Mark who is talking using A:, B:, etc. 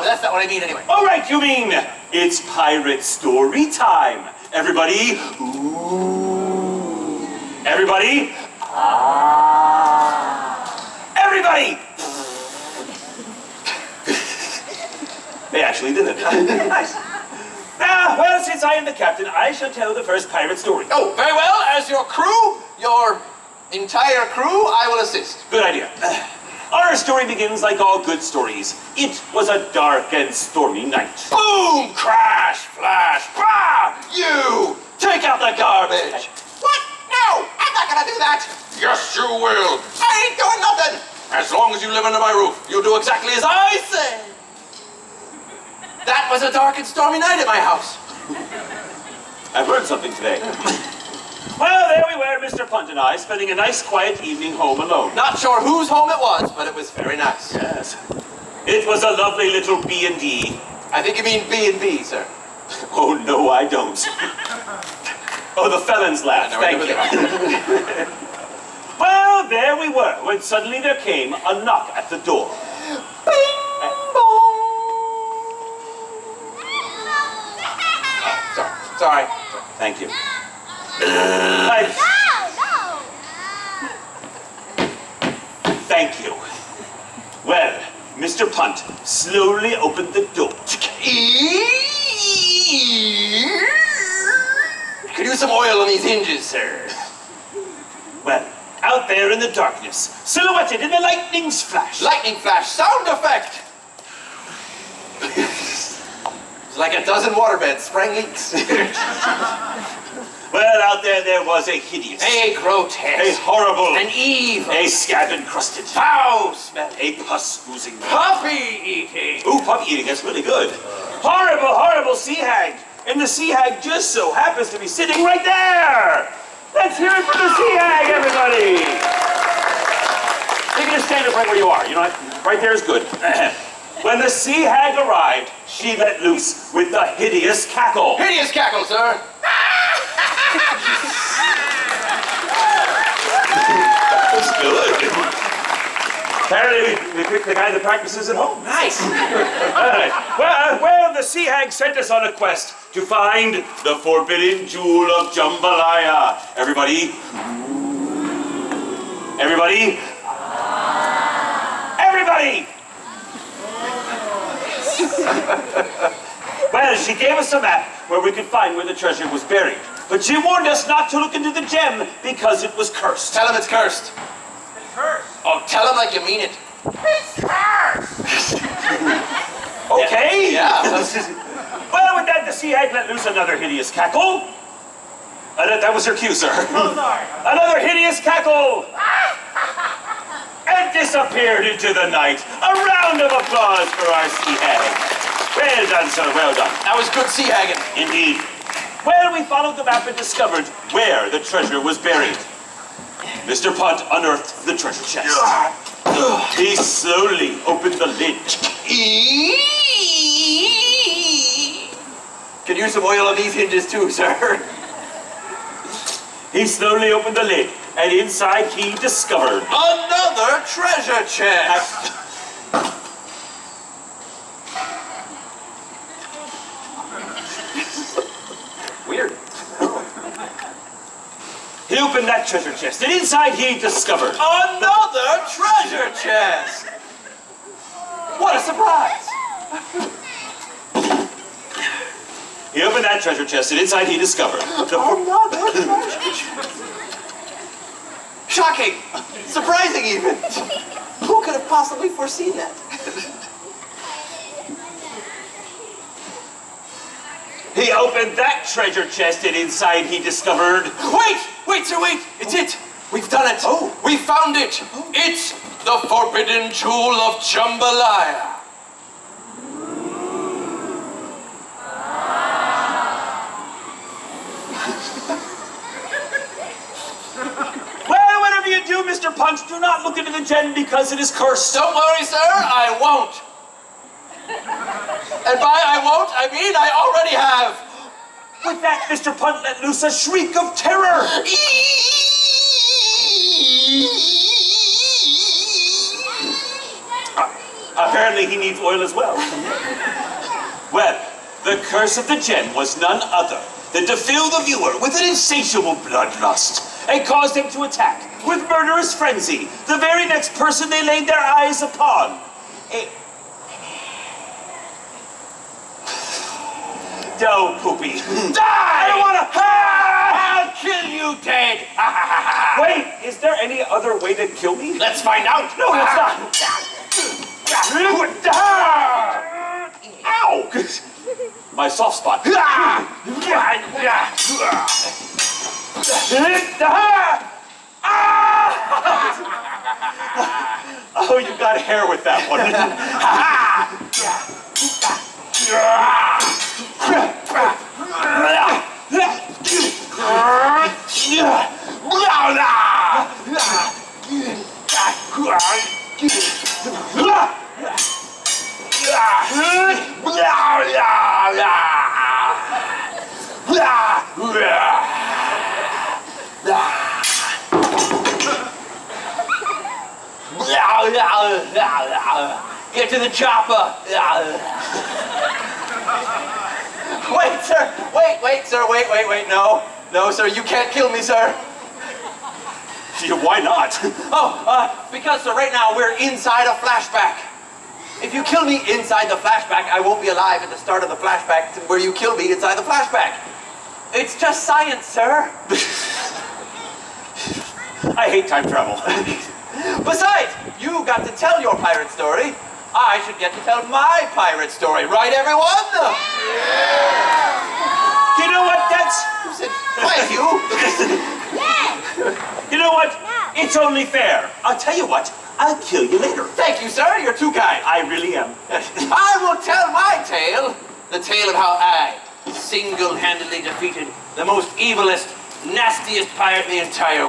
A: that's not what I mean anyway.
B: All right, you mean it's pirate story time. Everybody, ooh. Everybody, ah. Everybody. They actually did it. Nice. Now, well, since I am the captain, I shall tell the first pirate story.
A: Oh, very well. As your crew, your entire crew, I will assist.
B: Good idea. Our story begins like all good stories. It was a dark and stormy night.
A: Boom! Crash! Flash! Bah! You! Take out the garbage! What? No! I'm not gonna do that! Yes, you will! I ain't doing nothing! As long as you live under my roof, you'll do exactly as I say! That was a dark and stormy night at my house.
B: I've learned something today. Well, there we were, Mr. Punt and I, spending a nice, quiet evening home alone.
A: Not sure whose home it was, but it was very nice.
B: Yes. It was a lovely little B&D.
A: I think you mean B&B, sir.
B: Oh, no, I don't. Oh, the felons laughed. Thank you. Well, there we were, when suddenly there came a knock at the door.
A: Bing bong! Oh, sorry.
B: Thank you. Thank you. Well, Mr. Punt slowly opened the door.
A: Could use some oil on these hinges, sir.
B: Well, out there in the darkness, silhouetted in the lightning's flash.
A: Lightning flash, sound effect! It's like a dozen waterbeds spraying leaks.
B: Well, out there was a hideous,
A: a grotesque,
B: a horrible,
A: an evil,
B: a scab-encrusted,
A: foul-smelling,
B: a pus-oozing,
A: puppy-eating.
B: Ooh, puppy eating, that's really good. Horrible, horrible sea hag. And the sea hag just so happens to be sitting right there. Let's hear it for the sea hag, everybody. You can just stand up right where you are. You know what? Right there is good. When the sea hag arrived, she let loose with the hideous cackle.
A: Hideous cackle, sir.
B: That was good. Apparently, we picked the guy that practices at home.
A: Nice.
B: All right. Well, the sea hag sent us on a quest to find the forbidden jewel of jambalaya. Everybody? Everybody? Everybody! Well, she gave us a map where we could find where the treasure was buried. But she warned us not to look into the gem because it was cursed.
A: Tell him it's cursed.
C: It's cursed.
A: Oh, tell him like you mean it.
C: It's cursed.
B: Okay.
A: Yeah.
B: Well, with that, the sea hag let loose another hideous cackle. That was her cue, sir.
C: Oh, sorry.
B: Another hideous cackle. And disappeared into the night. A round of applause for our sea hag. Well done, sir, well done.
A: That was good sea hagging.
B: Indeed. Well, we followed the map and discovered where the treasure was buried. Mr. Punt unearthed the treasure chest. He slowly opened the lid.
A: Can use some oil on these hinges too, sir.
B: He slowly opened the lid, and inside he discovered
A: another treasure chest. Weird.
B: He opened that treasure chest, and inside he discovered
A: another treasure chest. What a surprise.
B: He opened that treasure chest, and inside he discovered
A: another treasure chest. Shocking. Surprising even. Who could have possibly foreseen that?
B: He opened that treasure chest, and inside he discovered...
A: Wait, sir, wait! It's it! We've done it!
B: Oh.
A: We found it! Oh. It's the forbidden jewel of jambalaya!
B: Well, whatever you do, Mr. Punch, do not look into the gem because it is cursed.
A: Don't worry, sir, I won't. And by I won't, I mean I already have.
B: With that, Mr. Punt let loose a shriek of terror. apparently he needs oil as well. Well, the curse of the gem was none other than to fill the viewer with an insatiable bloodlust and caused him to attack with murderous frenzy the very next person they laid their eyes upon. Oh, Poopy.
A: Die!
B: I don't want to...
A: I'll kill you dead!
B: Wait, is there any other way to kill me?
A: Let's find out!
B: No, it's not. Ow! My soft spot. Oh, you got hair with that one.
A: Get to the chopper. Wait, sir. Wait, sir. Wait. No, sir. You can't kill me, sir.
B: Why not?
A: Because, sir, right now we're inside a flashback. If you kill me inside the flashback, I won't be alive at the start of the flashback where you kill me inside the flashback. It's just science, sir.
B: I hate time travel.
A: Besides, you got to tell your pirate story. I should get to tell my pirate story, right, everyone?
B: You know what?
A: You said, quiet, you.
B: You know what? It's only fair. I'll tell you what. I'll kill you later.
A: Thank you, sir. You're too kind.
B: I really am.
A: I will tell my tale. The tale of how I single-handedly defeated the most evilest, nastiest pirate in the entire